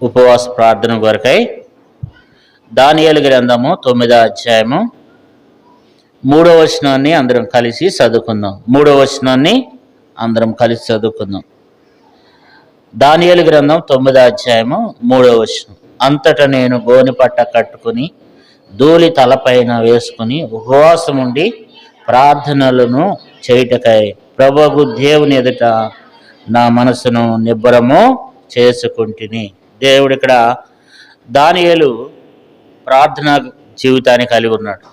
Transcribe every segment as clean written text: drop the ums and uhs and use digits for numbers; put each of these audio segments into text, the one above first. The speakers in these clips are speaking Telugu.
ఉపవాస ప్రార్థన కొరకై దానియేలు గ్రంథము 9వ అధ్యాయము 3వ వచనాన్ని అందరం కలిసి చదువుకుందాం. 3వ వచనాన్ని అందరం కలిసి చదువుకుందాం. దానియేలు గ్రంథం 9వ అధ్యాయము 3వ వచనం. అంతటా నేను గోనెపట్ట కట్టుకుని ధూళి తలపైన వేసుకుని ఉపవాసం ఉండి ప్రార్థనలను చేయుటకై ప్రభువు దేవుని ఎదుట నా మనసును నిబ్బరము చేసుకుంటుని. దేవుడు ఇక్కడ దానియేలు ప్రార్థన జీవితాన్ని కలిగి ఉన్నాడు.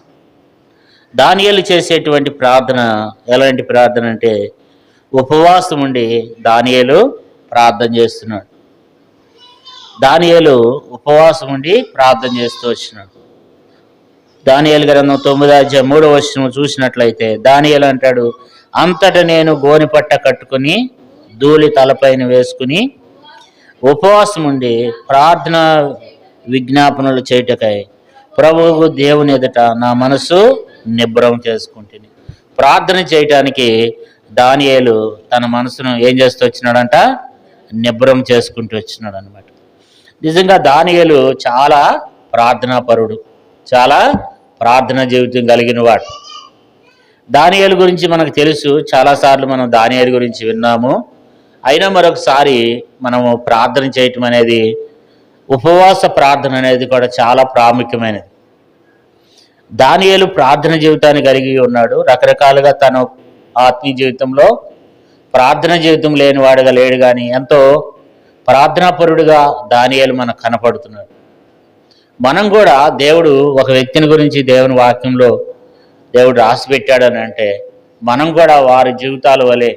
దానియేలు చేసేటువంటి ప్రార్థన ఎలాంటి ప్రార్థన అంటే ఉపవాసం ఉండి దానియేలు ప్రార్థన చేస్తున్నాడు. దానియేలు ఉపవాసం ఉండి ప్రార్థన చేస్తూ వచ్చినాడు. దానియేలు గ్రంథం 9వ అధ్యాయం 3వ వచనం చూసినట్లయితే దానియేలు అంటాడు, అంతటా నేను గోనెపట్ట కట్టుకుని ధూళి తలపైన వేసుకుని ఉపవాసం ఉండి ప్రార్థన విజ్ఞాపనలు చేయుటకై ప్రభువు దేవుని ఎదుట నా మనసు నిబ్బరం చేసుకుంటుంది. ప్రార్థన చేయటానికి దానియేలు తన మనసును ఏం చేస్తూ వచ్చినాడంట? నిబ్బరం చేసుకుంటూ వచ్చినాడు అనమాట. నిజంగా దానియేలు చాలా ప్రార్థనాపరుడు, చాలా ప్రార్థన జీవితం కలిగిన వాడు. దానియేలు గురించి మనకు తెలుసు, చాలాసార్లు మనం దానియేలు గురించి విన్నాము. అయినా మరొకసారి మనము ప్రార్థన చేయటం అనేది, ఉపవాస ప్రార్థన అనేది కూడా చాలా ప్రాముఖ్యమైనది. దానియేలు ప్రార్థన జీవితాన్ని కలిగి ఉన్నాడు. రకరకాలుగా తన ఆత్మీయ జీవితంలో ప్రార్థన జీవితం లేనివాడుగా లేడు, కానీ ఎంతో ప్రార్థనాపరుడుగా దానియేలు మనకు కనపడుతున్నాడు. మనం కూడా దేవుడు ఒక వ్యక్తిని గురించి దేవుని వాక్యంలో దేవుడు రాసి పెట్టాడని అంటే మనం కూడా వారి జీవితాల వలె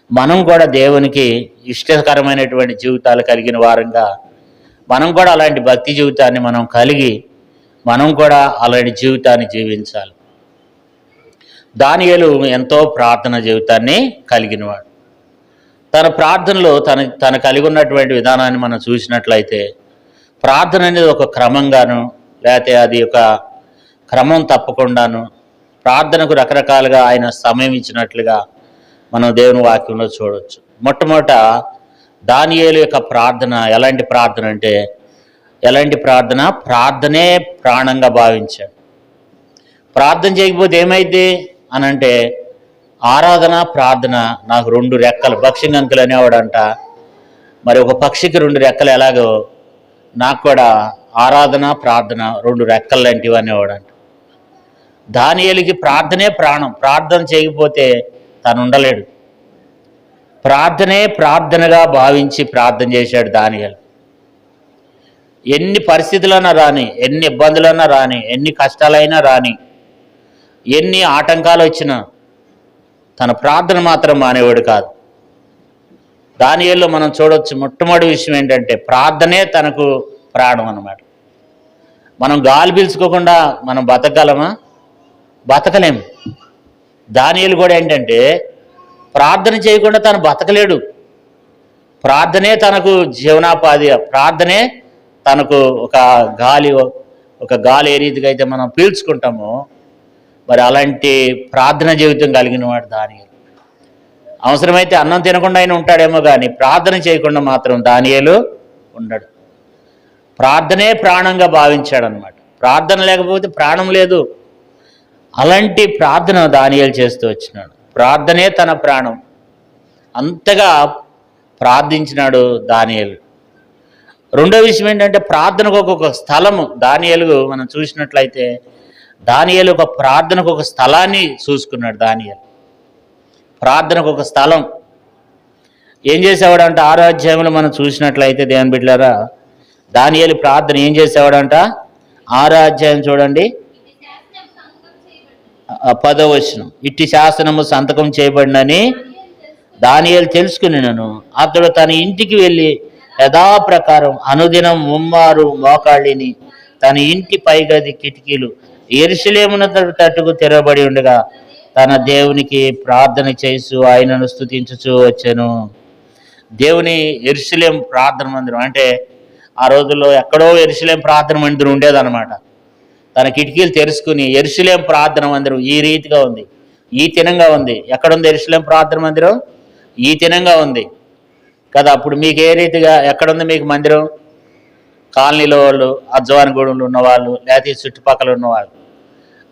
మనం కూడా దేవునికి ఇష్టకరమైనటువంటి జీవితాలు కలిగిన వారంగా మనం కూడా అలాంటి భక్తి జీవితాన్ని మనం కలిగి మనం కూడా అలాంటి జీవితాన్ని జీవించాలి. దానియేలు ఎంతో ప్రార్థన జీవితాన్ని కలిగినవాడు. తన ప్రార్థనలో తన కలిగి ఉన్నటువంటి విధానాన్ని మనం చూసినట్లయితే ప్రార్థన అనేది ఒక క్రమంగాను, లేకపోతే అది ఒక క్రమం తప్పకుండాను ప్రార్థనకు రకరకాలుగా ఆయన సమయం ఇచ్చినట్లుగా మనం దేవుని వాక్యంలో చూడవచ్చు. మొట్టమొదట దానియేలు యొక్క ప్రార్థన ఎలాంటి ప్రార్థన అంటే ప్రార్థనే ప్రాణంగా భావించాడు. ప్రార్థన చేయకపోతే ఏమైంది అని అంటే ఆరాధన ప్రార్థన నాకు 2 రెక్కలు, పక్షిగంకులు అనేవాడంట. మరి ఒక పక్షికి 2 రెక్కలు ఎలాగో నాకు కూడా ఆరాధన ప్రార్థన 2 రెక్కలు లాంటివి అనేవాడంట. దానియేలుకి ప్రార్థనే ప్రాణం. ప్రార్థన చేయకపోతే తను ఉండలేడు. ప్రార్థనే ప్రార్థనగా భావించి ప్రార్థన చేశాడు దానియేలు. ఎన్ని పరిస్థితులైనా రాని, ఎన్ని ఇబ్బందులైనా రాని, ఎన్ని కష్టాలైనా రాని, ఎన్ని ఆటంకాలు వచ్చినా తన ప్రార్థన మాత్రం మానేవాడు కాదు. దానియేలులో మనం చూడవచ్చు. మొట్టమొదటి విషయం ఏంటంటే ప్రార్థనే తనకు ప్రాణం అన్నమాట. మనం గాలి పీల్చుకోకుండా మనం బతకగలమా? బతకలేము. దానియేలు కూడా ఏంటంటే ప్రార్థన చేయకుండా తను బతకలేడు. ప్రార్థనే తనకు జీవనాపాధి, ప్రార్థనే తనకు ఒక గాలి ఏ రీతిగా అయితే మనం పీల్చుకుంటామో మరి అలాంటి ప్రార్థన జీవితం కలిగిన వాడు దానియేలు. అవసరమైతే అన్నం తినకుండా అయినా ఉంటాడేమో కానీ ప్రార్థన చేయకుండా మాత్రం దానియేలు ఉండడు. ప్రార్థనే ప్రాణంగా భావించాడనమాట. ప్రార్థన లేకపోతే ప్రాణం లేదు. అలాంటి ప్రార్థన దానియేలు చేస్తూ వచ్చినాడు. ప్రార్థనే తన ప్రాణం. అంతగా ప్రార్థించినాడు దానియేలు. రెండో విషయం ఏంటంటే ప్రార్థనకు ఒక స్థలము. దానియేలు మనం చూసినట్లయితే దానియేలు ఒక ప్రార్థనకు ఒక స్థలాన్ని చూసుకున్నాడు. దానియేలు ప్రార్థనకు ఒక స్థలం ఏం చేసేవాడంట? 6వ అధ్యాయంలో మనం చూసినట్లయితే దేవుని బిడ్డలారా, దానియేలు ప్రార్థన ఏం చేసేవాడంట? 6వ అధ్యాయం చూడండి, 10వ వచనం. ఇట్టి శాసనము సంతకం చేయబడినని దానియేలు తెలుసుకునినను అతడు తన ఇంటికి వెళ్ళి యథాప్రకారం అనుదినం 3 మోకాళ్ళిని తన ఇంటి పైగది కిటికీలు యెరూషలేమున తట్టుకు తెరబడి ఉండగా తన దేవునికి ప్రార్థన చేస్తూ ఆయనను స్తుతించుచూ వచ్చెను. దేవుని యెరూషలేం ప్రార్థన మందిరం అంటే ఆ రోజుల్లో ఎక్కడో యెరూషలేం ప్రార్థన మందిరం ఉండేదన్నమాట. తన కిటికీలు తెరుచుకుని యెరూషలేం ప్రార్థన మందిరం ఈ రీతిగా ఉంది, ఈ తినంగా ఉంది. ఎక్కడుంది యెరూషలేం ప్రార్థన మందిరం? ఈ తినంగా ఉంది కదా. అప్పుడు మీకు ఏ రీతిగా ఎక్కడుంది మీకు మందిరం? కాలనీలో వాళ్ళు, అజ్వానిగూడెంలో ఉన్నవాళ్ళు, లేకపోతే ఈ చుట్టుపక్కల ఉన్నవాళ్ళు,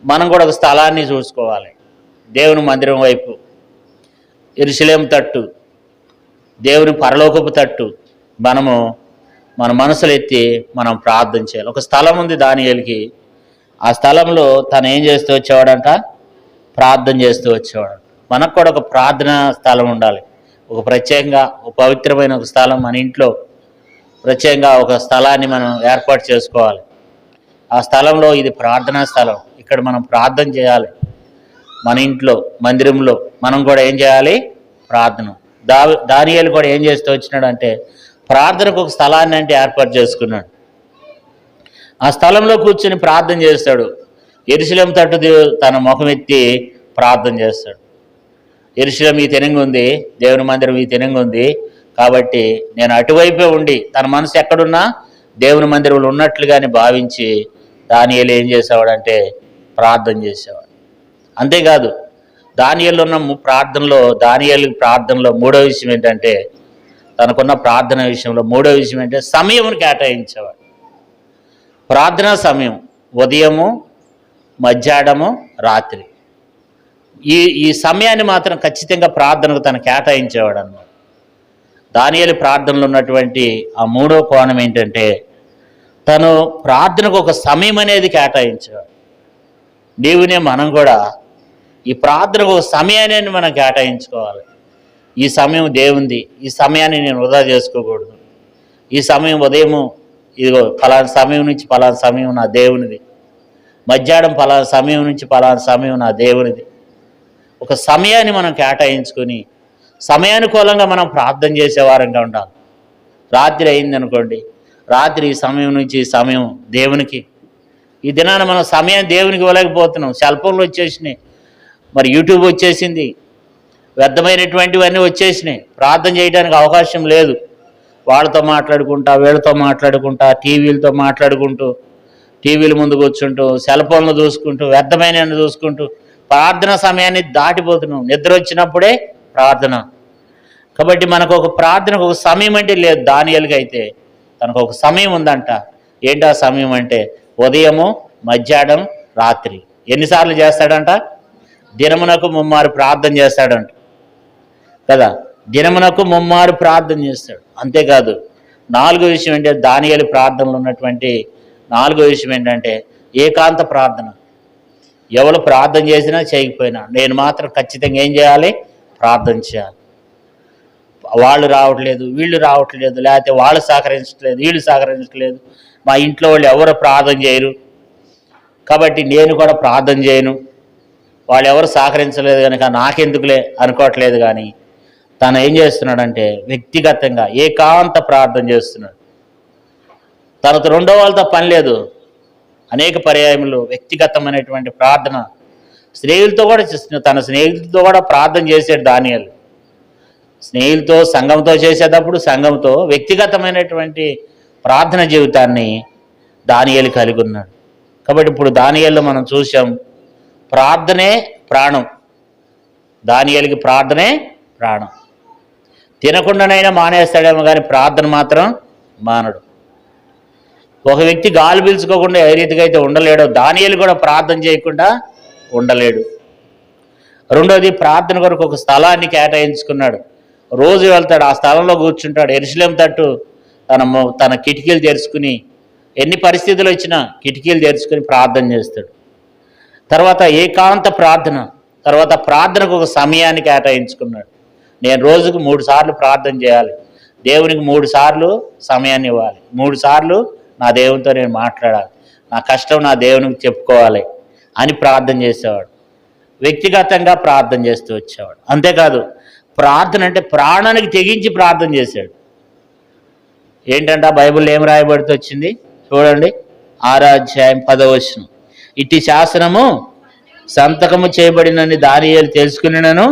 మనం కూడా ఒక స్థలాన్ని చూసుకోవాలి. దేవుని మందిరం వైపు, యెరూషలేము తట్టు, దేవుని పరలోకపు తట్టు మనము మన మనసులు ఎత్తి మనం ప్రార్థన చేయాలి. ఒక స్థలం ఉంది దానియేలుకి. ఆ స్థలంలో తను ఏం చేస్తూ వచ్చేవాడంట? ప్రార్థన చేస్తూ వచ్చేవాడు. మనకు కూడా ఒక ప్రార్థనా స్థలం ఉండాలి. ఒక ప్రత్యేకంగా ఒక పవిత్రమైన ఒక స్థలం మన ఇంట్లో ప్రత్యేకంగా ఒక స్థలాన్ని మనం ఏర్పాటు చేసుకోవాలి. ఆ స్థలంలో ఇది ప్రార్థనా స్థలం, ఇక్కడ మనం ప్రార్థన చేయాలి. మన ఇంట్లో మందిరంలో మనం కూడా ఏం చేయాలి? ప్రార్థన. దానియేలు కూడా ఏం చేస్తూ వచ్చినాడంటే ప్రార్థనకు ఒక స్థలాన్ని అంటే ఏర్పాటు చేసుకున్నాడు. ఆ స్థలంలో కూర్చొని ప్రార్థన చేస్తాడు. యెరూషలేము తట్టు తన ముఖం ఎత్తి ప్రార్థన చేస్తాడు. యెరూషలేము ఈ తెనంగా ఉంది, దేవుని మందిరం ఈ తెనంగా ఉంది, కాబట్టి నేను అటువైపే ఉండి తన మనసు ఎక్కడున్నా దేవుని మందిరంలో ఉన్నట్లుగాని భావించి దానియేలు ఏం చేసేవాడంటే ప్రార్థన చేసేవాడు. అంతేకాదు దానియేలు ఉన్న ప్రార్థనలో మూడో విషయం ఏంటంటే, తనకున్న ప్రార్థన విషయంలో మూడో విషయం ఏంటంటే సమయమును కేటాయించేవాడు. ప్రార్థనా సమయం ఉదయము, మధ్యాహ్నము, రాత్రి, ఈ సమయాన్ని మాత్రం ఖచ్చితంగా ప్రార్థనకు తను కేటాయించేవాడు అన్నమాట. దానియేలు ప్రార్థనలో ఉన్నటువంటి ఆ మూడో కోణం ఏంటంటే తను ప్రార్థనకు ఒక సమయం అనేది కేటాయించేవాడు. మనం కూడా ఈ ప్రార్థనకు ఒక సమయాన్ని మనం కేటాయించుకోవాలి. ఈ సమయం దేవుంది, ఈ సమయాన్ని నేను వృధా చేసుకోకూడదు. ఈ సమయం ఉదయము ఇదిగో పలానా సమయం నుంచి పలానా సమయం నా దేవునిది, మధ్యాహ్నం పలానా సమయం నుంచి పలానా సమయం నా దేవునిది. ఒక సమయాన్ని మనం కేటాయించుకొని సమయానుకూలంగా మనం ప్రార్థన చేసేవారంగా ఉండాలి. రాత్రి అయిందనుకోండి, రాత్రి ఈ సమయం నుంచి ఈ సమయం దేవునికి. ఈ దినాన మనం సమయాన్ని దేవునికి ఇవ్వలేకపోతున్నాం. సెల్ ఫోన్లు వచ్చేసినాయి, మరి యూట్యూబ్ వచ్చేసింది, వ్యర్థమైనటువంటివన్నీ వచ్చేసినాయి. ప్రార్థన చేయడానికి అవకాశం లేదు. వాళ్ళతో మాట్లాడుకుంటా, వీళ్ళతో మాట్లాడుకుంటా, టీవీలతో మాట్లాడుకుంటూ, టీవీల ముందు కూర్చుంటూ, సెల్ ఫోన్లు చూసుకుంటూ, వ్యర్థమైన చూసుకుంటూ ప్రార్థన సమయాన్ని దాటిపోతున్నాం. నిద్ర వచ్చినప్పుడే ప్రార్థన. కాబట్టి మనకు ఒక ప్రార్థనకు ఒక సమయం అంటే లేదు. దానియేలుకి అయితే తనకు ఒక సమయం ఉందంట. ఏంటి ఆ సమయం అంటే ఉదయము, మధ్యాహ్నం, రాత్రి. ఎన్నిసార్లు చేస్తాడంట? దినమునకు 3 ప్రార్థన చేస్తాడంట కదా. దినమునకు 3 ప్రార్థన చేస్తాడు. అంతేకాదు నాలుగో విషయం ఏంటంటే దానియేలు ప్రార్థనలో ఉన్నటువంటి నాలుగో విషయం ఏంటంటే ఏకాంత ప్రార్థన. ఎవరు ప్రార్థన చేసినా చేయకపోయినా నేను మాత్రం ఖచ్చితంగా ఏం చేయాలి? ప్రార్థన చేయాలి. వాళ్ళు రావట్లేదు, వీళ్ళు రావట్లేదు, లేకపోతే వాళ్ళు సహకరించట్లేదు, వీళ్ళు సహకరించట్లేదు, మా ఇంట్లో వాళ్ళు ఎవరు ప్రార్థన చేయరు కాబట్టి నేను కూడా ప్రార్థన చేయను, వాళ్ళు ఎవరు సహకరించలేదు కనుక నాకెందుకులే అనుకోవట్లేదు. కానీ తను ఏం చేస్తున్నాడంటే వ్యక్తిగతంగా ఏకాంత ప్రార్థన చేస్తున్నాడు. తనతో రెండో వాళ్ళతో పని లేదు. అనేక పర్యాయములు వ్యక్తిగతమైనటువంటి ప్రార్థన స్నేహితులతో కూడా తన స్నేహితులతో కూడా ప్రార్థన చేసాడు దానియేలు. స్నేహితులతో, సంఘంతో చేసేటప్పుడు సంఘంతో వ్యక్తిగతమైనటువంటి ప్రార్థన జీవితాన్ని దానియేలు కలిగి ఉన్నాడు. కాబట్టి ఇప్పుడు దానియేలులో మనం చూసాం ప్రార్థనే ప్రాణం. దానియేలుకి ప్రార్థనే ప్రాణం. తినకుండానైనా మానేస్తాడేమో కానీ ప్రార్థన మాత్రం మానడు. ఒక వ్యక్తి గాలి పీల్చుకోకుండా ఏ రీతిగా అయితే ఉండలేడో దానియేలు కూడా ప్రార్థన చేయకుండా ఉండలేడు. రెండోది ప్రార్థన కొరకు ఒక స్థలాన్ని కేటాయించుకున్నాడు. రోజు వెళ్తాడు, ఆ స్థలంలో కూర్చుంటాడు. యెరూషలేము తట్టు తన కిటికీలు తెరుచుకుని ఎన్ని పరిస్థితులు వచ్చినా కిటికీలు తెరుచుకుని ప్రార్థన చేస్తాడు. తర్వాత ఏకాంత ప్రార్థన. తర్వాత ప్రార్థనకు ఒక సమయాన్ని కేటాయించుకున్నాడు. నేను రోజుకు 3 సార్లు ప్రార్థన చేయాలి, దేవునికి 3 సార్లు సమయాన్ని ఇవ్వాలి, 3 సార్లు నా దేవునితో నేను మాట్లాడాలి, నా కష్టం నా దేవునికి చెప్పుకోవాలి అని ప్రార్థన చేసేవాడు. వ్యక్తిగతంగా ప్రార్థన చేస్తూ వచ్చేవాడు. అంతేకాదు ప్రార్థన అంటే ప్రాణానికి తెగించి ప్రార్థన చేశాడు. ఏంటంటే బైబిల్లో ఏం రాయబడుతూ వచ్చింది చూడండి, 6వ అధ్యాయం 10వ వచనం. ఇట్టి శాసనము సంతకము చేయబడినని దానియేలు తెలుసుకునినను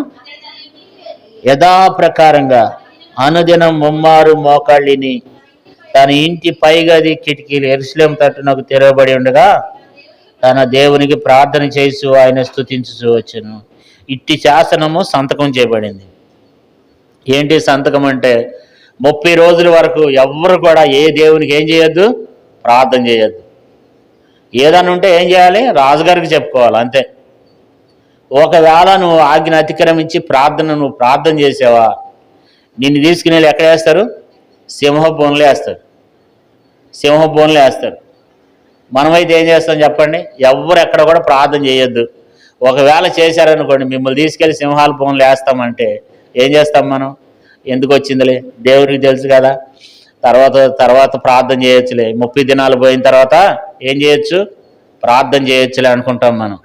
యథాప్రకారంగా అనుదినం 3 మోకాళ్ళిని తన ఇంటి పైగది కిటికీలు యెరూషలేము తట్టునకు తెరవబడి ఉండగా తన దేవునికి ప్రార్థన చేస్తూ ఆయన స్తుతించుచూ వచ్చెను. ఇట్టి శాసనము సంతకం చేయబడింది. ఏంటి సంతకం అంటే 30 రోజుల వరకు ఎవ్వరు కూడా ఏ దేవునికి ఏం చేయొద్దు? ప్రార్థన చేయొద్దు. ఏదన్నా ఉంటే ఏం చేయాలి? రాజుగారికి చెప్పుకోవాలి అంతే. ఒకవేళ నువ్వు ఆజ్ఞ అతిక్రమించి నువ్వు ప్రార్థన చేసావా, నిన్ను తీసుకుని వెళ్ళి ఎక్కడ వేస్తారు? సింహబోన్లో వేస్తారు. సింహబోన్లో వేస్తారు. మనమైతే ఏం చేస్తాం చెప్పండి? ఎవ్వరు ఎక్కడ కూడా ప్రార్థన చేయొద్దు. ఒకవేళ చేశారనుకోండి, మిమ్మల్ని తీసుకెళ్ళి సింహాల బోన్లో వేస్తామంటే ఏం చేస్తాం మనం? ఎందుకు వచ్చిందిలే, దేవుడికి తెలుసు కదా, తర్వాత ప్రార్థన చేయొచ్చులే, 30 దినాలు పోయిన తర్వాత ఏం చేయొచ్చు? ప్రార్థన చేయొచ్చులే అనుకుంటాం మనం.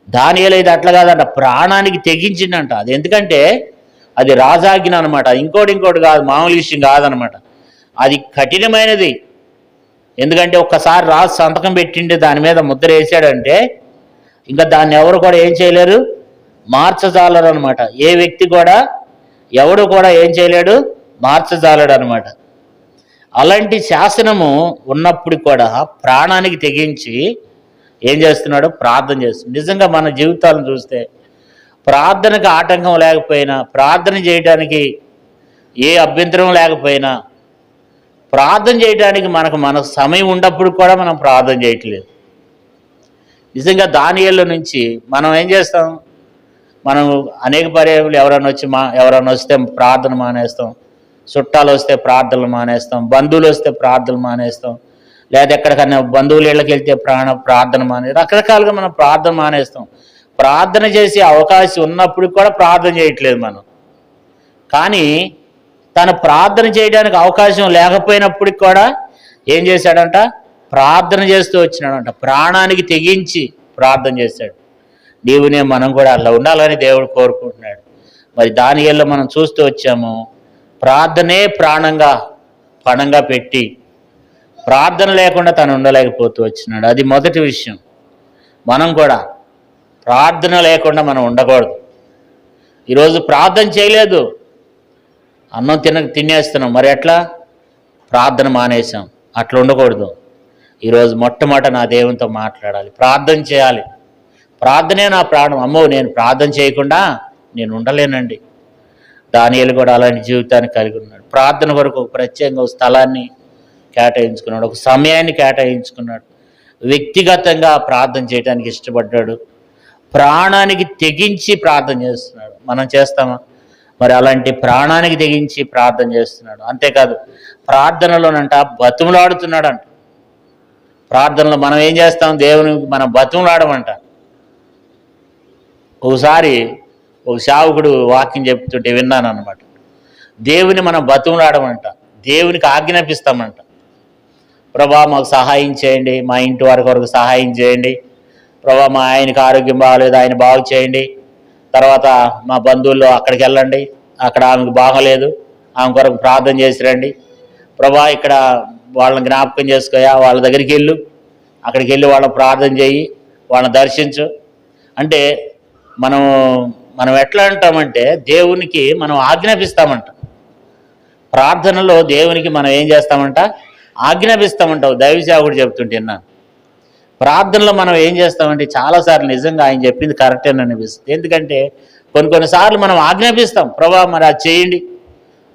దానియేలు ఇది అట్లా కాదంట, ప్రాణానికి తెగించిందంట. అది ఎందుకంటే అది రాజాజ్ఞ అనమాట. ఇంకోటి కాదు, మామూలు విషయం కాదనమాట. అది కఠినమైనది. ఎందుకంటే ఒక్కసారి రాజు సంతకం పెట్టిండే దాని మీద ముద్ర వేసాడంటే ఇంకా దాన్ని ఎవరు కూడా ఏం చేయలేరు, మార్చజాలరు అనమాట. ఏ వ్యక్తి కూడా ఎవడు కూడా ఏం చేయలేడు, మార్చజాలడు అనమాట. అలాంటి శాసనము ఉన్నప్పుడు కూడా ప్రాణానికి తెగించి ఏం చేస్తున్నాడు? ప్రార్థన చేస్తున్నాడు. నిజంగా మన జీవితాలను చూస్తే ప్రార్థనకు ఆటంకం లేకపోయినా, ప్రార్థన చేయడానికి ఏ అభ్యంతరం లేకపోయినా, ప్రార్థన చేయడానికి మనకు సమయం ఉన్నప్పుడు కూడా మనం ప్రార్థన చేయట్లేదు. నిజంగా దానియేలు నుంచి మనం ఏం చేస్తాం? మనం అనేక పర్యాయాలు ఎవరైనా వస్తే ప్రార్థన మానేస్తాం, చుట్టాలు వస్తే ప్రార్థనలు మానేస్తాం, బంధువులు వస్తే ప్రార్థనలు మానేస్తాం, లేదా ఎక్కడికన్నా బంధువులు ఇళ్ళకి వెళ్తే ప్రార్థన రకరకాలుగా మనం ప్రార్థన మానేస్తాం. ప్రార్థన చేసే అవకాశం ఉన్నప్పుడు కూడా ప్రార్థన చేయట్లేదు మనం. కానీ తను ప్రార్థన చేయడానికి అవకాశం లేకపోయినప్పటికి కూడా ఏం చేశాడంట? ప్రార్థన చేస్తూ వచ్చినాడంట. ప్రాణానికి తెగించి ప్రార్థన చేశాడు. దేవునే మనం కూడా అలా ఉండాలని దేవుడు కోరుకుంటున్నాడు. మరి దానియేలులో మనం చూస్తూ వచ్చాము, ప్రార్థనే పణంగా పెట్టి ప్రార్థన లేకుండా తను ఉండలేకపోతూ వచ్చినాడు. అది మొదటి విషయం. మనం కూడా ప్రార్థన లేకుండా మనం ఉండకూడదు. ఈరోజు ప్రార్థన చేయలేదు, అన్నం తినేస్తున్నాం, మరి ఎట్లా? ప్రార్థన మానేసాం. అట్లా ఉండకూడదు. ఈరోజు మొట్టమొదట నా దేవునితో మాట్లాడాలి, ప్రార్థన చేయాలి. ప్రార్థనే నా ప్రాణం. అమ్మో, నేను ప్రార్థన చేయకుండా నేను ఉండలేనండి. దానియేలు కూడా అలాంటి జీవితాన్ని కలిగి ఉన్నాడు. ప్రార్థన కొరకు ఒక ప్రత్యేకంగా ఒక స్థలాన్ని కేటాయించుకున్నాడు, ఒక సమయాన్ని కేటాయించుకున్నాడు. వ్యక్తిగతంగా ప్రార్థన చేయడానికి ఇష్టపడ్డాడు. ప్రాణానికి తెగించి ప్రార్థన చేస్తున్నాడు. మనం చేస్తామా? మరి అలాంటి ప్రాణానికి తెగించి ప్రార్థన చేస్తున్నాడు. అంతేకాదు, ప్రార్థనలోనంట బతుములాడుతున్నాడంట. ప్రార్థనలో మనం ఏం చేస్తాం? దేవునికి మనం బతుములాడమంట. ఒకసారి ఒక సేవకుడు వాక్యం చెప్తుంటే విన్నాను అనమాట. దేవుని మనం బతుములాడమంట, దేవునికి ఆజ్ఞాపిస్తామంట. ప్రభా, మాకు సహాయం చేయండి, మా ఇంటి వారి కొరకు సహాయం చేయండి. ప్రభా, మా ఆయనకి ఆరోగ్యం బాగలేదు, ఆయన బాగు చేయండి. తర్వాత మా బంధువుల్లో అక్కడికి వెళ్ళండి, అక్కడ ఆమెకు బాగలేదు, ఆమె కొరకు ప్రార్థన చేసి రండి. ప్రభా, ఇక్కడ వాళ్ళని జ్ఞాపకం చేసుకోయా, వాళ్ళ దగ్గరికి వెళ్ళు, అక్కడికి వెళ్ళి వాళ్ళని ప్రార్థన చేయి, వాళ్ళని దర్శించు. అంటే మనం ఎట్లా అంటామంటే దేవునికి మనం ఆజ్ఞాపిస్తామంట. ప్రార్థనలో దేవునికి మనం ఏం చేస్తామంట? ఆజ్ఞాపిస్తామంటావు. దైవసేవకుడు చెప్తుంటున్నాను. ప్రార్థనలో మనం ఏం చేస్తామంటే చాలాసార్లు నిజంగా ఆయన చెప్పింది కరెక్టే అని అనిపిస్తుంది. ఎందుకంటే కొన్నిసార్లు మనం ఆజ్ఞాపిస్తాం, ప్రభా మరి అది చేయండి,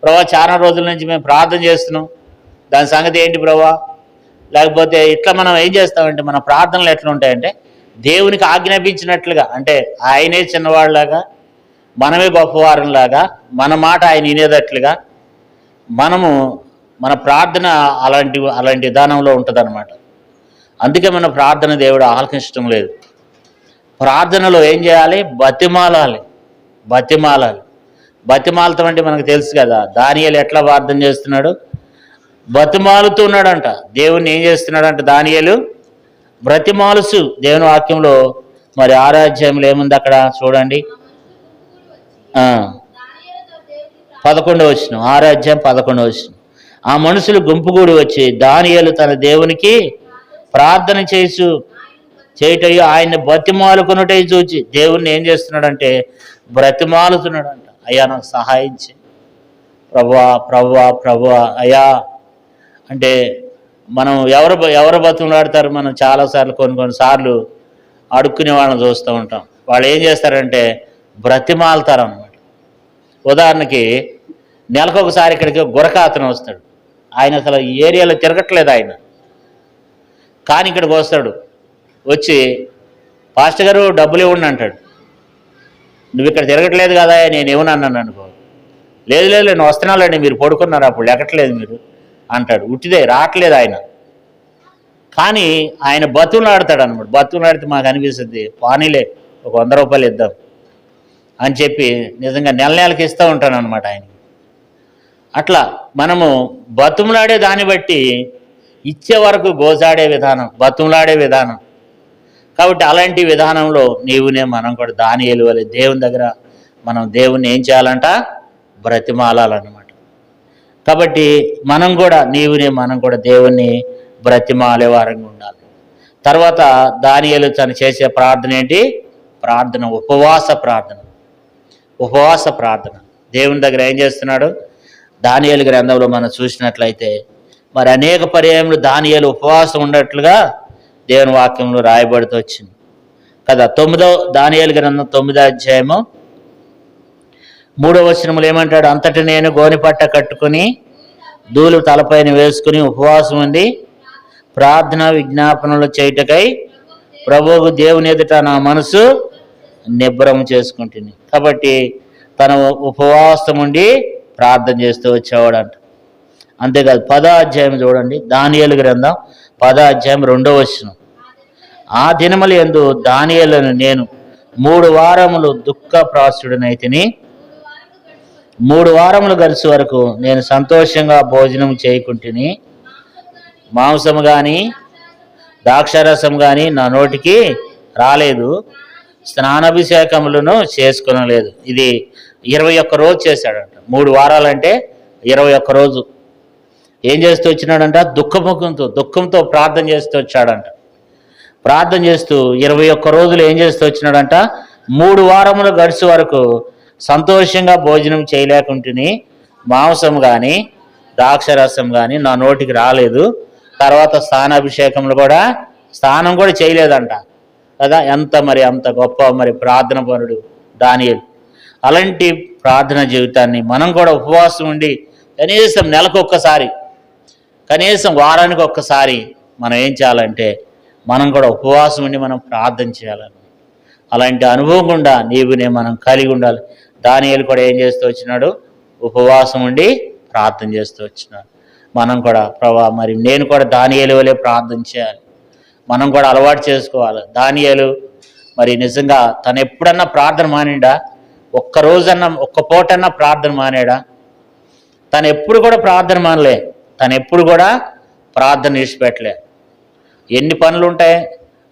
ప్రభా చాలా రోజుల నుంచి మేము ప్రార్థన చేస్తున్నాం, దాని సంగతి ఏంటి ప్రభా? లేకపోతే ఇట్లా మనం ఏం చేస్తామంటే మన ప్రార్థనలు ఎట్లా ఉంటాయంటే దేవునికి ఆజ్ఞాపించినట్లుగా, అంటే ఆయనే చిన్నవాళ్ళలాగా, మనమే గొప్పవారంలాగా, మన మాట ఆయన వినేటట్లుగా మన ప్రార్థన అలాంటి విధానంలో ఉంటుంది. అందుకే మన ప్రార్థన దేవుడు ఆలకించడం లేదు. ప్రార్థనలో ఏం చేయాలి? బతిమాలతం అంటే మనకు తెలుసు కదా. దానియేలు ఎట్లా ప్రార్థన చేస్తున్నాడు? బతిమాలుతున్నాడంట. దేవుణ్ణి ఏం చేస్తున్నాడంట? దానియేలు బ్రతిమాలుసు. దేవుని వాక్యంలో మరి 6వ అధ్యాయంలో ఏముంది అక్కడ చూడండి. 11వ వచనం, 6వ అధ్యాయం 11వ వచనం. ఆ మనుషులు గుంపుగూడి వచ్చి దానియేలు తన దేవునికి ప్రార్థన చేయటయ్యో ఆయన్ని బతిమాలుకున్నట్టే చూచి దేవుణ్ణి ఏం చేస్తున్నాడంటే బ్రతిమాలుతున్నాడంట. అయ్యా, నాకు సహాయం చేయి ప్రభువా అయ్యా. అంటే మనం ఎవరు బతిమలాడతారు? మనం చాలాసార్లు కొన్నిసార్లు అడుక్కునే వాళ్ళని చూస్తూ ఉంటాం. వాళ్ళు ఏం చేస్తారంటే బ్రతిమాలుతారు అన్నమాట. ఉదాహరణకి నెలకొకసారి ఇక్కడికి గురక అతను వస్తాడు. ఆయన అసలు ఈ ఏరియాలో తిరగట్లేదు. ఆయన కానీ ఇక్కడికి వస్తాడు, వచ్చి పాస్టర్ గారు డబ్బులు ఇవ్వండి అంటాడు. నువ్వు ఇక్కడ తిరగట్లేదు కదా, నేను ఇవ్వనన్నాను అనుకో, లేదు లేదు నేను వస్తున్నానండి, మీరు పడుకున్నారు అప్పుడు లెక్కట్లేదు మీరు అంటాడు. ఉట్టిదే రావట్లేదు ఆయన. కానీ ఆయన బతులాడతాడు అనమాట. బతులాడితే మాకు అనిపిస్తుంది, పానీలే ఒక 100 రూపాయలు ఇద్దాం అని చెప్పి నిజంగా నెలకి ఇస్తూ ఉంటాను అనమాట ఆయనకి. అట్లా మనము బతుములాడే దాన్ని బట్టి ఇచ్చే వరకు గోజాడే విధానం, బతుములాడే విధానం. కాబట్టి అలాంటి విధానంలో మనం కూడా దానియేలు వలె దేవుని దగ్గర మనం దేవుణ్ణి ఏం చేయాలంట, బ్రతిమాలాలన్నమాట. కాబట్టి మనం కూడా మనం కూడా దేవుణ్ణి బ్రతిమాలే వారంగా ఉండాలి. తర్వాత దానియేలు తను చేసే ప్రార్థన ఏంటి? ప్రార్థన, ఉపవాస ప్రార్థన. ఉపవాస ప్రార్థన దేవుని దగ్గర ఏం చేస్తున్నాడు? దానియేలు గ్రంథంలో మనం చూసినట్లయితే మరి అనేక పర్యాయములు దానియేలు ఉపవాసం ఉన్నట్లుగా దేవుని వాక్యంలో రాయబడుతూ వచ్చింది కదా. దానియేలు గ్రంథం 9వ అధ్యాయము 3వ వచనములు ఏమంటాడు? అంతటి నేను గోనెపట్ట కట్టుకుని ధూళి తలపైన వేసుకుని ఉపవాసం ఉండి ప్రార్థన విజ్ఞాపనలు చేయుటకై ప్రభువుకు దేవుని ఎదుట నా మనసు నిబ్బరం చేసుకుంటుంది. కాబట్టి తను ఉపవాసం ఉండి ప్రార్థన చేస్తూ వచ్చేవాడంట. అంతేకాదు 10వ అధ్యాయం చూడండి, దానియేలు గ్రంథం 10వ అధ్యాయం 2వ వచనం. ఆ దినముల యందు దానియేలును నేను 3 వారములు దుఃఖప్రాసుడనైతిని, 3 వారములు గడిచే వరకు నేను సంతోషంగా భోజనం చేయకుంటుని, మాంసము కానీ ద్రాక్షారసం కానీ నా నోటికి రాలేదు, స్నానాభిషేకములను చేసుకునలేదు. ఇది 21 రోజు చేశాడంట. 3 వారాలంటే 21 రోజు ఏం చేస్తూ వచ్చినాడంట? దుఃఖంతో ప్రార్థన చేస్తూ వచ్చాడంట. ప్రార్థన చేస్తూ 21 రోజులు ఏం చేస్తూ వచ్చినాడంట? 3 వారములు గడిచే వరకు సంతోషంగా భోజనం చేయలేకుంటుని, మాంసం కానీ ద్రాక్షరసం కానీ నా నోటికి రాలేదు. తర్వాత స్నానం కూడా చేయలేదంట కదా. అంత గొప్ప ప్రార్థన పరుడు దానియేలు. అలాంటి ప్రార్థన జీవితాన్ని మనం కూడా ఉపవాసం ఉండి కనీసం నెలకు ఒక్కసారి, కనీసం వారానికి ఒక్కసారి మనం ఏం చేయాలంటే మనం కూడా ఉపవాసం ఉండి మనం ప్రార్థన చేయాలని, అలాంటి అనుభవం గుండా మనం కలిగి ఉండాలి. దానియేలు కూడా ఏం చేస్తూ వచ్చినాడు? ఉపవాసం ఉండి ప్రార్థన చేస్తూ వచ్చినాడు. మనం కూడా నేను కూడా దానియేలు వలె ప్రార్థన చేయాలి. మనం కూడా అలవాటు చేసుకోవాలి. దానియేలు నిజంగా తను ఎప్పుడన్నా ప్రార్థన మానేడా? ఒక్క పూటన్నా ప్రార్థన మానేడా? తను ఎప్పుడు కూడా ప్రార్థన మానలే. తను ఎప్పుడు కూడా ప్రార్థన విడిచిపెట్టలే. ఎన్ని పనులు ఉంటాయి?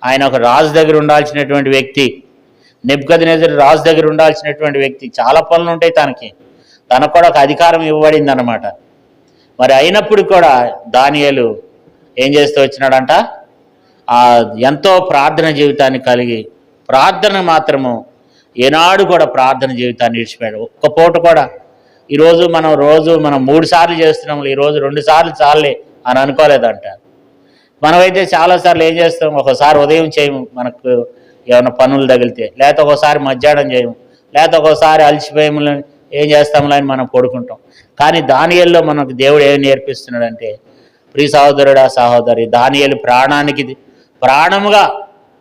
ఆయన ఒక రాజు దగ్గర ఉండాల్సినటువంటి వ్యక్తి, నెబుకద్నెజరు రాజు దగ్గర ఉండాల్సినటువంటి వ్యక్తి. చాలా పనులు ఉంటాయి తనకు కూడా ఒక అధికారం ఇవ్వబడింది అన్నమాట. అయినప్పుడు కూడా దానియేలు ఏం చేస్తూ వచ్చినాడంట? ఎంతో ప్రార్థన జీవితాన్ని కలిగి, ప్రార్థన మాత్రము ఏనాడు కూడా ప్రార్థన జీవితాన్ని విడిచిపోయాడు. ఒక్క పూట కూడా. ఈరోజు మనం 3 సార్లు చేస్తున్నాము, ఈరోజు 2 సార్లు చాలే అని అనుకోలేదంట. మనమైతే చాలాసార్లు ఏం చేస్తాం? ఒకసారి ఉదయం చేయము, మనకు ఏమైనా పనులు తగిలితే, లేకపోతే ఒకసారి మధ్యాహ్నం చేయము, లేకపోతే ఒకసారి అలసిపోయము, ఏం చేస్తాములే అని మనం పడుకుంటాం. కానీ దానియేలులో మనకు దేవుడు ఏం నేర్పిస్తున్నాడంటే, ప్రియ సహోదరుడా సహోదరి, దానియేలు ప్రాణముగా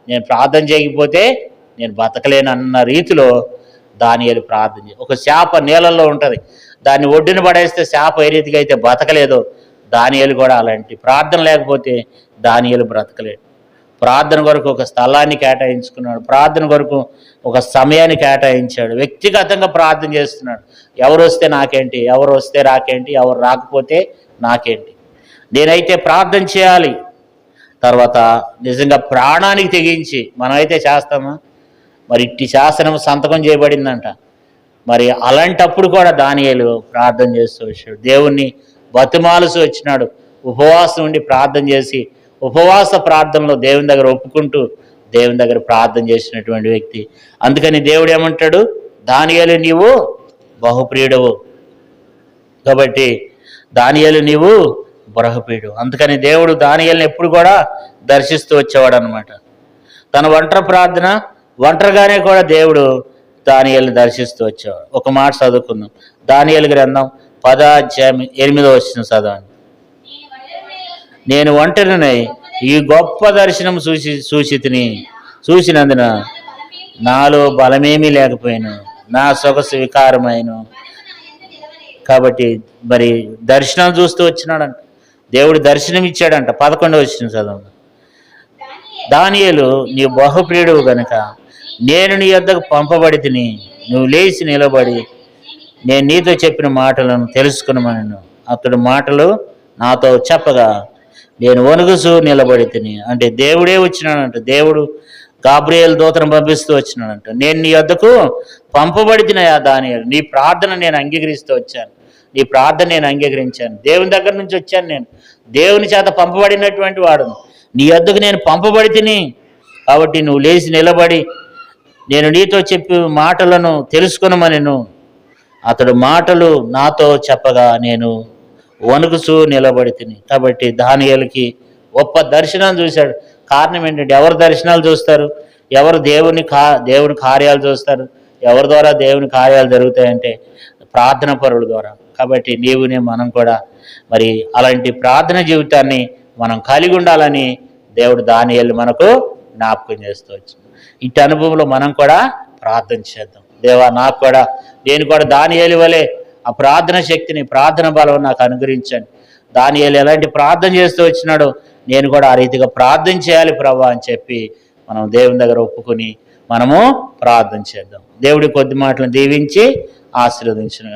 నేను ప్రార్థన చేయకపోతే నేను బతకలేను అన్న రీతిలో దానియేలు ప్రార్థన ఒక చేప నీళ్ళల్లో ఉంటుంది, దాన్ని ఒడ్డున పడేస్తే చేప ఏ రీతిగా అయితే బతకలేదో దానియేలు కూడా అలాంటి ప్రార్థన లేకపోతే దానియేలు బ్రతకలేడు. ప్రార్థన కొరకు ఒక స్థలాన్ని కేటాయించుకున్నాడు, ప్రార్థన కొరకు ఒక సమయాన్ని కేటాయించాడు, వ్యక్తిగతంగా ప్రార్థన చేస్తున్నాడు. ఎవరు వస్తే నాకేంటి, ఎవరు వస్తే రాకేంటి, ఎవరు రాకపోతే నాకేంటి, నేనైతే ప్రార్థన చేయాలి. తర్వాత నిజంగా ప్రాణానికి తెగించి మనమైతే చేస్తామా? ఇట్టి శాసనం సంతకం చేయబడిందంట. అలాంటప్పుడు కూడా దానియేలు ప్రార్థన చేస్తూ వచ్చాడు, దేవుణ్ణి బతిమాలుసి వచ్చినాడు. ఉపవాసం ఉండి ప్రార్థన చేసి ఉపవాస ప్రార్థనలో దేవుని దగ్గర ఒప్పుకుంటూ దేవుని దగ్గర ప్రార్థన చేసినటువంటి వ్యక్తి. అందుకని దేవుడు ఏమంటాడు? దానియేలు నీవు బహుప్రియుడవు. కాబట్టి దానియేలు నీవు బహుప్రియుడు. అందుకని దేవుడు దానియేలుని ఎప్పుడు కూడా దర్శిస్తూ వచ్చేవాడు అనమాట. తన ఒంటరిగానే కూడా దేవుడు దానియేలుని దర్శిస్తూ వచ్చేవాడు. ఒక మాట చదువుకుందాం. దానియేలు గ్రంథం 10వ అధ్యాయం 8వ వచనం చదవండి. నేను ఒంటరినై ఈ గొప్ప దర్శనం చూసినందున నాలో బలమేమీ లేకపోయాను, నా సొగసు వికారమైన. కాబట్టి మరి దర్శనం చూస్తూ వచ్చినాడంట, దేవుడు దర్శనం ఇచ్చాడంట. 11వ వచనం చదవండి. దానియేలు, నీ బహుప్రియుడు గనుక నేను నీ యొద్దకు పంపబడి తిని, నువ్వు లేచి నిలబడి నేను నీతో చెప్పిన మాటలను తెలుసుకున్నాను. అతడు మాటలు నాతో చెప్పగా నేను వణుకుచూ నిలబడి తిని. అంటే దేవుడే వచ్చినాడంట. దేవుడు గాబ్రియేలు దూతను పంపిస్తూ వచ్చినాడంట. నేను నీ యొద్దకు పంపబడి తినయా దానియేలు, నీ ప్రార్థన నేను అంగీకరిస్తూ వచ్చాను, నీ ప్రార్థన నేను అంగీకరించాను. దేవుని దగ్గర నుంచి వచ్చాను, నేను దేవుని చేత పంపబడినటువంటి వాడును. నీ యొద్దకు నేను పంపబడి తిని, కాబట్టి నువ్వు లేచి నిలబడి నేను నీతో చెప్పి మాటలను తెలుసుకునమనెను. అతడు మాటలు నాతో చెప్పగా నేను వణుకుచూ నిలబడి తిని. కాబట్టి దానియేలుకి గొప్ప దర్శనం చూశాడు. కారణం ఏంటంటే, ఎవరు దర్శనాలు చూస్తారు, ఎవరు దేవుని కార్యాలు చూస్తారు, ఎవరి ద్వారా దేవుని కార్యాలు జరుగుతాయంటే ప్రార్థన పరుల ద్వారా. కాబట్టి మనం కూడా మరి అలాంటి ప్రార్థన జీవితాన్ని మనం కలిగి ఉండాలని దేవుడు దానియేలు మనకు జ్ఞాపకం చేస్తూ వచ్చింది. ఇటు అనుభవంలో మనం కూడా ప్రార్థన చేద్దాం. దేవా, నేను కూడా దానియేలు వలె ఆ ప్రార్థన శక్తిని, ప్రార్థన బలం నాకు అనుగ్రహించండి. దానియేలు ఎలాంటి ప్రార్థన చేస్తూ వచ్చినాడో నేను కూడా ఆ రీతిగా ప్రార్థన చేయాలి ప్రభువా అని చెప్పి మనం దేవుని దగ్గర ఒప్పుకొని మనము ప్రార్థన చేద్దాం. దేవుడి కొద్ది మాటలను దీవించి ఆశీర్వదించును.